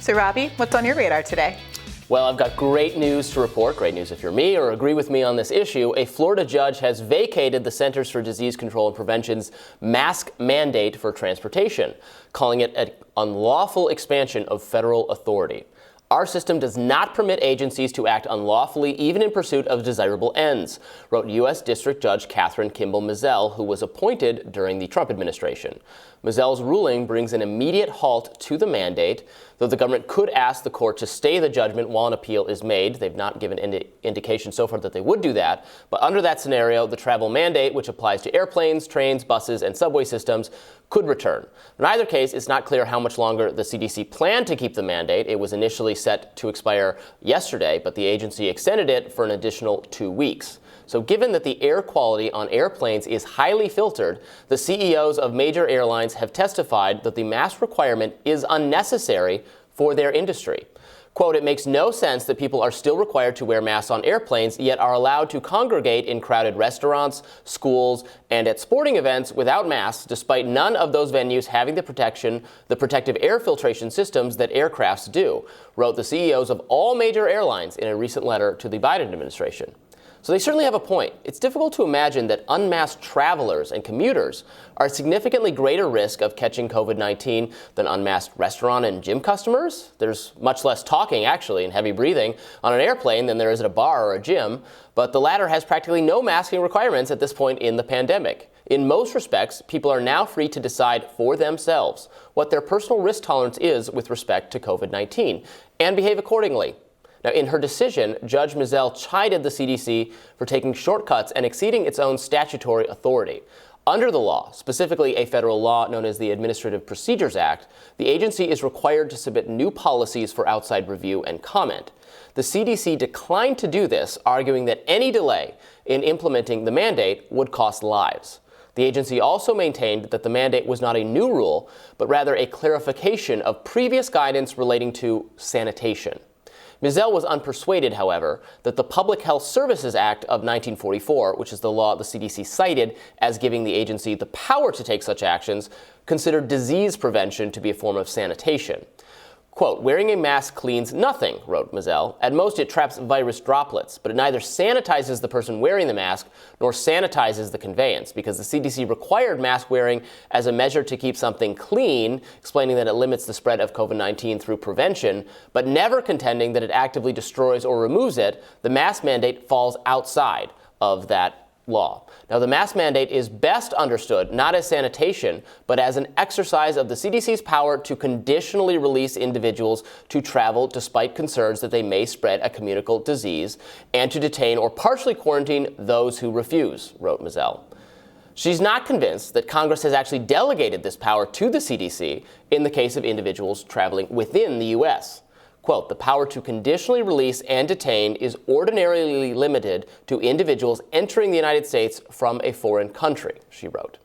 So, Robby, what's on your radar today? Well, I've got great news to report. Great news if you're me or agree with me on this issue. A Florida judge has vacated the Centers for Disease Control and Prevention's mask mandate for transportation, calling it an unlawful expansion of federal authority. Our system does not permit agencies to act unlawfully, even in pursuit of desirable ends, wrote U.S. District Judge Catherine Kimball Mizelle, who was appointed during the Trump administration. Mizelle's ruling brings an immediate halt to the mandate, though the government could ask the court to stay the judgment while an appeal is made. They've not given any indication so far that they would do that. But under that scenario, the travel mandate, which applies to airplanes, trains, buses, and subway systems, could return. In either case, it's not clear how much longer the CDC planned to keep the mandate. It was initially set to expire yesterday, but the agency extended it for an additional 2 weeks. So given that the air quality on airplanes is highly filtered, the CEOs of major airlines have testified that the mask requirement is unnecessary for their industry. Quote, it makes no sense that people are still required to wear masks on airplanes, yet are allowed to congregate in crowded restaurants, schools, and at sporting events without masks, despite none of those venues having the protective air filtration systems that aircrafts do, wrote the CEOs of all major airlines in a recent letter to the Biden administration. So they certainly have a point. It's difficult to imagine that unmasked travelers and commuters are at significantly greater risk of catching COVID-19 than unmasked restaurant and gym customers. There's much less talking, actually, and heavy breathing on an airplane than there is at a bar or a gym, but the latter has practically no masking requirements at this point in the pandemic. In most respects, people are now free to decide for themselves what their personal risk tolerance is with respect to COVID-19 and behave accordingly. Now, in her decision, Judge Mizelle chided the CDC for taking shortcuts and exceeding its own statutory authority. Under the law, specifically a federal law known as the Administrative Procedures Act, the agency is required to submit new policies for outside review and comment. The CDC declined to do this, arguing that any delay in implementing the mandate would cost lives. The agency also maintained that the mandate was not a new rule, but rather a clarification of previous guidance relating to sanitation. Mizelle was unpersuaded, however, that the Public Health Services Act of 1944, which is the law the CDC cited as giving the agency the power to take such actions, considered disease prevention to be a form of sanitation. Quote, wearing a mask cleans nothing, wrote Mizelle. At most, it traps virus droplets, but it neither sanitizes the person wearing the mask nor sanitizes the conveyance, because the CDC required mask wearing as a measure to keep something clean, explaining that it limits the spread of COVID-19 through prevention, but never contending that it actively destroys or removes it. The mask mandate falls outside of that law. Now, the mask mandate is best understood not as sanitation, but as an exercise of the CDC's power to conditionally release individuals to travel despite concerns that they may spread a communicable disease, and to detain or partially quarantine those who refuse, wrote Mizelle. She's not convinced that Congress has actually delegated this power to the CDC in the case of individuals traveling within the U.S. Quote, the power to conditionally release and detain is ordinarily limited to individuals entering the United States from a foreign country, she wrote.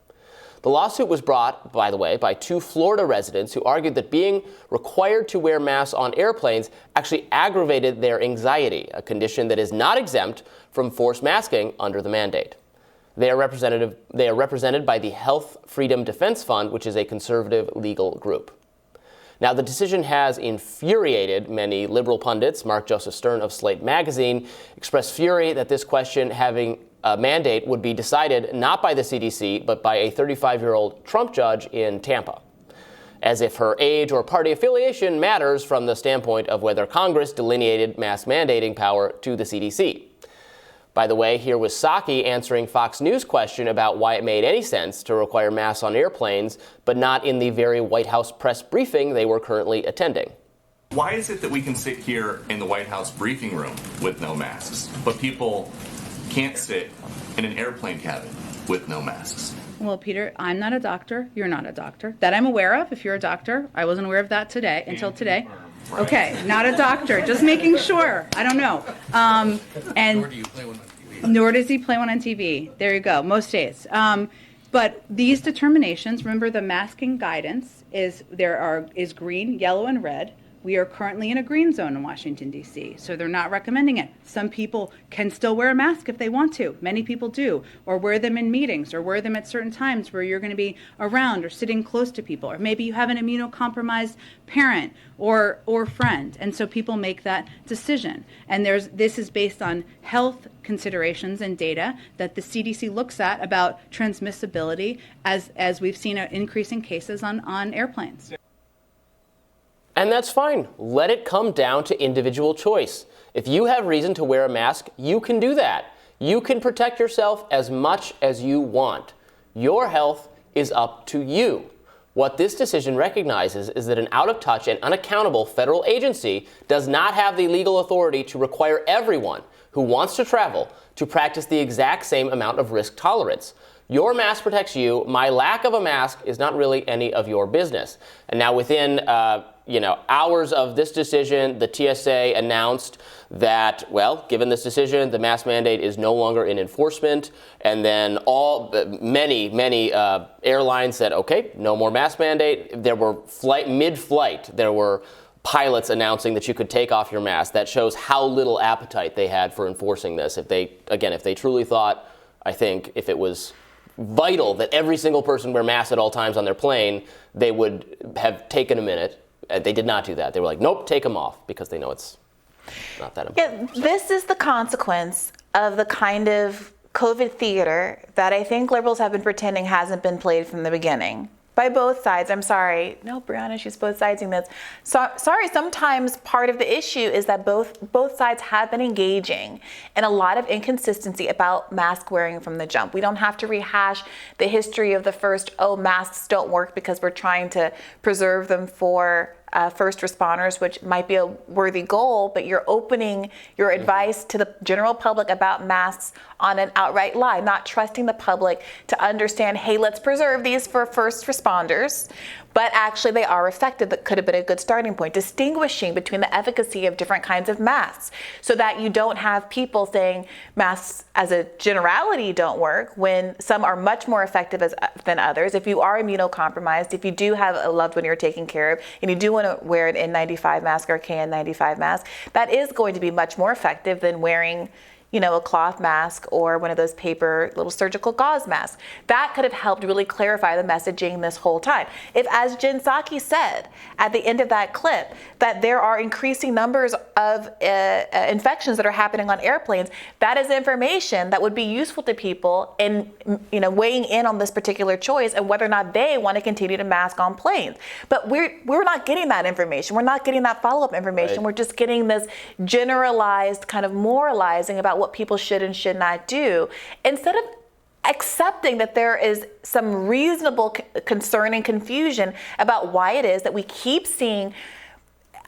The lawsuit was brought, by the way, by 2 Florida residents who argued that being required to wear masks on airplanes actually aggravated their anxiety, a condition that is not exempt from forced masking under the mandate. They are represented by the Health Freedom Defense Fund, which is a conservative legal group. Now, the decision has infuriated many liberal pundits. Mark Joseph Stern of Slate magazine expressed fury that this question having a mandate would be decided not by the CDC, but by a 35-year-old Trump judge in Tampa, as if her age or party affiliation matters from the standpoint of whether Congress delineated mask mandating power to the CDC. By the way, here was Psaki answering Fox News' question about why it made any sense to require masks on airplanes, but not in the very White House press briefing they were currently attending. Why is it that we can sit here in the White House briefing room with no masks, but people can't sit in an airplane cabin with no masks? Well, Peter, I'm not a doctor. You're not a doctor. That I'm aware of. If you're a doctor, I wasn't aware of that today, until today. Right. Okay, not a doctor. Just making sure. I don't know. And nor do you play one on TV. Nor does he play one on TV. There you go. Most days. But these determinations, remember the masking guidance is green, yellow, and red We are currently in a green zone in Washington, D.C., so they're not recommending it. Some people can still wear a mask if they want to. Many people do, or wear them in meetings, or wear them at certain times where you're going to be around or sitting close to people, or maybe you have an immunocompromised parent or friend, and so people make that decision. And this is based on health considerations and data that the CDC looks at about transmissibility as we've seen an increase in cases on airplanes. And that's fine. Let it come down to individual choice. If you have reason to wear a mask, you can do that. You can protect yourself as much as you want. Your health is up to you. What this decision recognizes is that an out-of-touch and unaccountable federal agency does not have the legal authority to require everyone who wants to travel to practice the exact same amount of risk tolerance. Your mask protects you. My lack of a mask is not really any of your business. And now within hours of this decision, the TSA announced that, well, given this decision, the mask mandate is no longer in enforcement. And then many airlines said, okay, no more mask mandate. There were mid-flight, there were pilots announcing that you could take off your mask. That shows how little appetite they had for enforcing this. If they truly thought, I think, if it was vital that every single person wear masks at all times on their plane, they would have taken a minute. They did not do that. They were like, nope, take them off, because they know it's not that important. Yeah, this is the consequence of the kind of COVID theater that I think liberals have been pretending hasn't been played from the beginning. By both sides. I'm sorry. No, Brianna, she's both siding this. So, sorry, sometimes part of the issue is that both sides have been engaging in a lot of inconsistency about mask wearing from the jump. We don't have to rehash the history of the first, masks don't work because we're trying to preserve them for first responders, which might be a worthy goal, but you're opening your advice to the general public about masks on an outright lie, not trusting the public to understand, hey, let's preserve these for first responders, but actually they are effective. That could have been a good starting point, distinguishing between the efficacy of different kinds of masks so that you don't have people saying masks as a generality don't work when some are much more effective than others. If you are immunocompromised, if you do have a loved one you're taking care of, and you do want to wear an N95 mask or a KN95 mask, that is going to be much more effective than wearing a cloth mask or one of those paper little surgical gauze masks. That could have helped really clarify the messaging this whole time. If, as Jen Psaki said at the end of that clip, that there are increasing numbers of infections that are happening on airplanes, that is information that would be useful to people in weighing in on this particular choice and whether or not they want to continue to mask on planes. But we're not getting that information. We're not getting that follow-up information. Right. We're just getting this generalized kind of moralizing about what people should and should not do, instead of accepting that there is some reasonable concern and confusion about why it is that we keep seeing,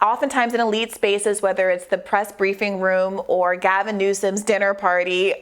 oftentimes in elite spaces, whether it's the press briefing room or Gavin Newsom's dinner party,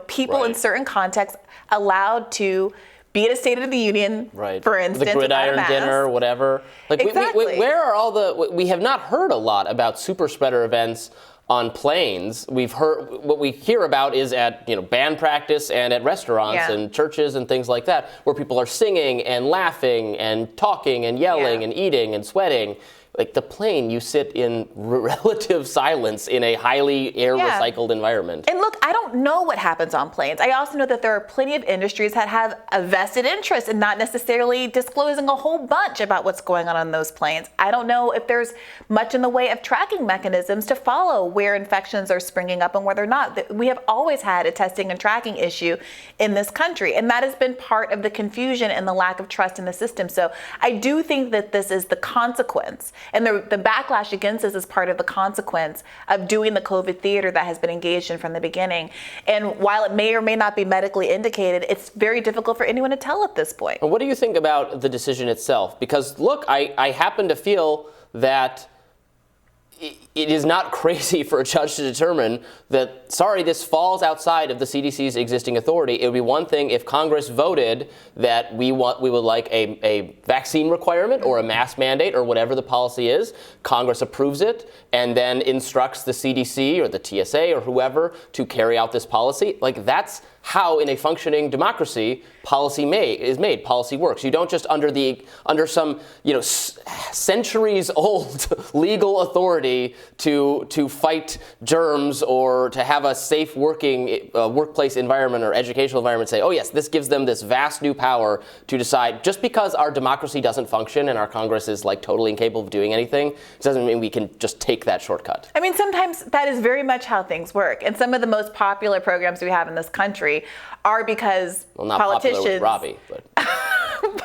people in certain contexts allowed to be at a State of the Union, for instance, the gridiron dinner, whatever. Exactly. Where are all we have not heard a lot about super spreader events on planes. We've heard, what we hear about is at band practice and at restaurants and churches and things like that, where people are singing and laughing and talking and yelling and eating and sweating. Like the plane, you sit in relative silence in a highly air recycled environment. And look, I don't know what happens on planes. I also know that there are plenty of industries that have a vested interest in not necessarily disclosing a whole bunch about what's going on those planes. I don't know if there's much in the way of tracking mechanisms to follow where infections are springing up and where they're not. We have always had a testing and tracking issue in this country, and that has been part of the confusion and the lack of trust in the system. So I do think that this is the consequence. And the backlash against this is part of the consequence of doing the COVID theater that has been engaged in from the beginning. And while it may or may not be medically indicated, it's very difficult for anyone to tell at this point. What do you think about the decision itself? Because look, I happen to feel that it is not crazy for a judge to determine that, sorry, this falls outside of the CDC's existing authority. It would be one thing if Congress voted that we would like a vaccine requirement or a mask mandate or whatever the policy is. Congress approves it and then instructs the CDC or the TSA or whoever to carry out this policy. Like, that's how in a functioning democracy policy policy works. You don't just under some centuries old legal authority to fight germs or to have a safe working workplace environment or educational environment say, oh yes, this gives them this vast new power to decide. Just because our democracy doesn't function and our Congress is like totally incapable of doing anything, it doesn't mean we can just take that shortcut. I mean, sometimes that is very much how things work. And some of the most popular programs we have in this country are because not politicians. Popular with Robby, but.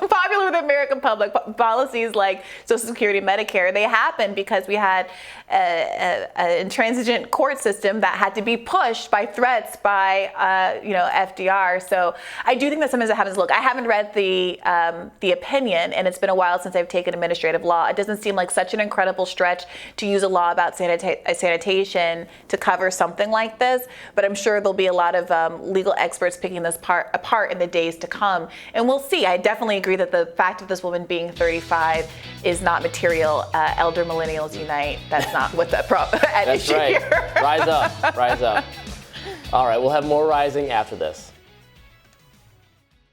Popular with the American public, policies like Social Security, Medicare, they happen because we had an intransigent court system that had to be pushed by threats by FDR. So I do think that sometimes it happens. Look, I haven't read the opinion, and it's been a while since I've taken administrative law. It doesn't seem like such an incredible stretch to use a law about sanitation to cover something like this, but I'm sure there'll be a lot of legal experts picking this apart in the days to come, and we'll see. I definitely agree that the fact of this woman being 35 is not material. Elder millennials unite. That's not what's at That's issue right. here. Rise up. Rise up. All right, we'll have more rising after this.